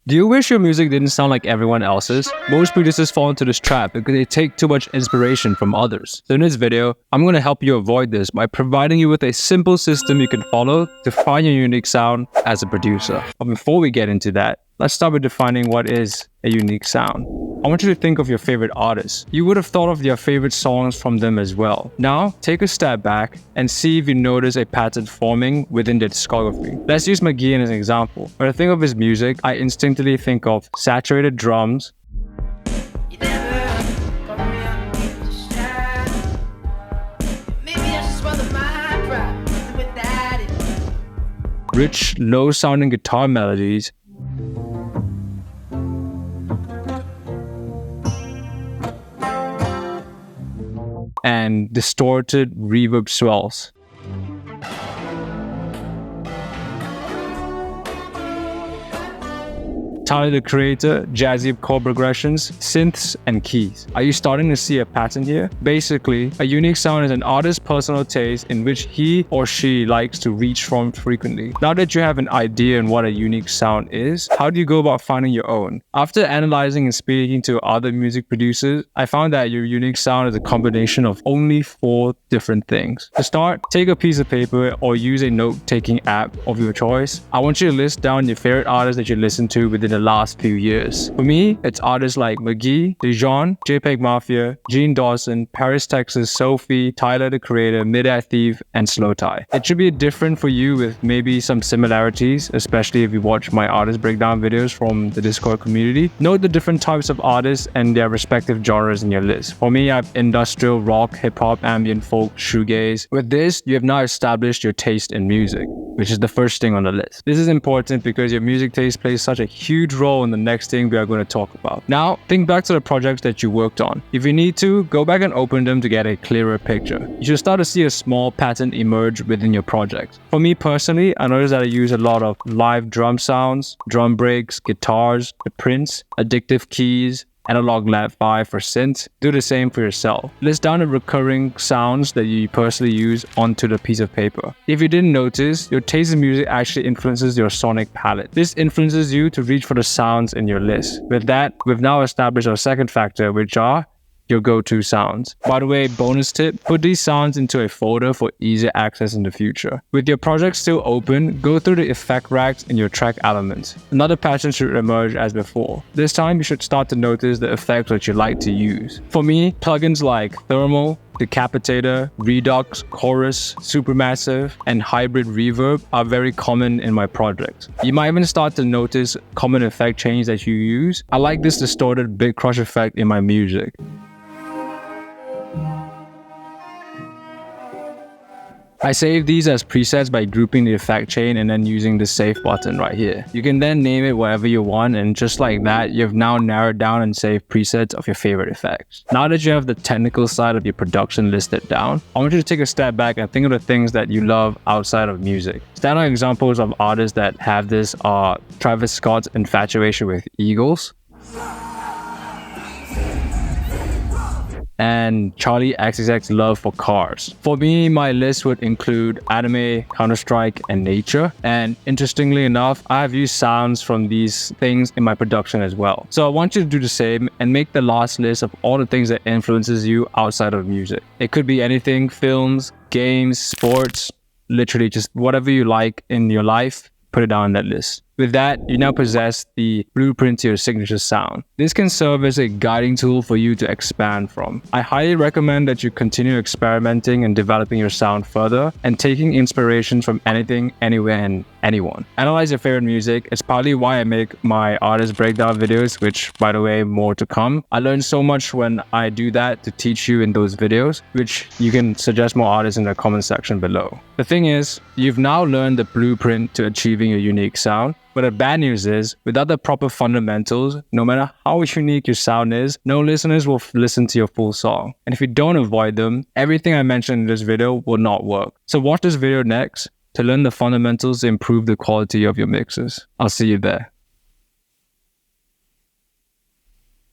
Do you wish your music didn't sound like everyone else's? Most producers fall into this trap because they take too much inspiration from others. So in this video, I'm going to help you avoid this by providing you with a simple system you can follow to find your unique sound as a producer. But before we get into that, let's start with defining what is a unique sound. I want you to think of your favorite artists. You would have thought of your favorite songs from them as well. Now, take a step back and see if you notice a pattern forming within their discography. Let's use McGee as an example. When I think of his music, I instinctively think of saturated drums, rich, low-sounding guitar melodies, and distorted reverb swells. Tyler the Creator, jazzy chord progressions, synths, and keys. Are you starting to see a pattern here? Basically, a unique sound is an artist's personal taste in which he or she likes to reach from frequently. Now that you have an idea on what a unique sound is, how do you go about finding your own? After analyzing and speaking to other music producers, I found that your unique sound is a combination of only 4 different things. To start, take a piece of paper or use a note-taking app of your choice. I want you to list down your favorite artists that you listen to within the last few years. For me, it's artists like McGee, Dijon, JPEG Mafia, Gene Dawson, Paris, Texas, Sophie, Tyler the Creator, Mid-Air Thief, and Slowthai. It should be different for you with maybe some similarities, especially if you watch my artist breakdown videos from the Discord community. Note the different types of artists and their respective genres in your list. For me, I have industrial, rock, hip-hop, ambient, folk, shoegaze. With this, you have now established your taste in music, which is the first thing on the list. This is important because your music taste plays such a huge role in the next thing we are going to talk about. Now, think back to the projects that you worked on. If you need to, go back and open them to get a clearer picture. You should start to see a small pattern emerge within your project. For me personally, I noticed that I use a lot of live drum sounds, drum breaks, guitars, the prints, addictive keys, analog lat-fi for synth. Do the same for yourself. List down the recurring sounds that you personally use onto the piece of paper. If you didn't notice, your taste in music actually influences your sonic palette. This influences you to reach for the sounds in your list. With that, we've now established our second factor, which are your go-to sounds. By the way, bonus tip, put these sounds into a folder for easier access in the future. With your project still open, go through the effect racks in your track elements. Another pattern should emerge as before. This time, you should start to notice the effects that you like to use. For me, plugins like Thermal, Decapitator, Redux, Chorus, Supermassive, and Hybrid Reverb are very common in my project. You might even start to notice common effect changes that you use. I like this distorted big crush effect in my music. I save these as presets by grouping the effect chain and then using the save button right here. You can then name it whatever you want, and just like that, you've now narrowed down and saved presets of your favorite effects. Now that you have the technical side of your production listed down, I want you to take a step back and think of the things that you love outside of music. Standout examples of artists that have this are Travis Scott's infatuation with eagles, and Charli XCX's love for cars. For me, my list would include anime, Counter-Strike, and nature. And interestingly enough, I have used sounds from these things in my production as well. So I want you to do the same and make the last list of all the things that influences you outside of music. It could be anything, films, games, sports, literally just whatever you like in your life, put it down on that list. With that, you now possess the blueprint to your signature sound. This can serve as a guiding tool for you to expand from. I highly recommend that you continue experimenting and developing your sound further and taking inspiration from anything, anywhere, and anyone. Analyze your favorite music. It's partly why I make my artist breakdown videos, which, by the way, more to come. I learned so much when I do that to teach you in those videos, which you can suggest more artists in the comment section below. The thing is, you've now learned the blueprint to achieving a unique sound. But the bad news is, without the proper fundamentals, no matter how unique your sound is, no listeners will listen to your full song. And if you don't avoid them, everything I mentioned in this video will not work. So watch this video next to learn the fundamentals to improve the quality of your mixes. I'll see you there.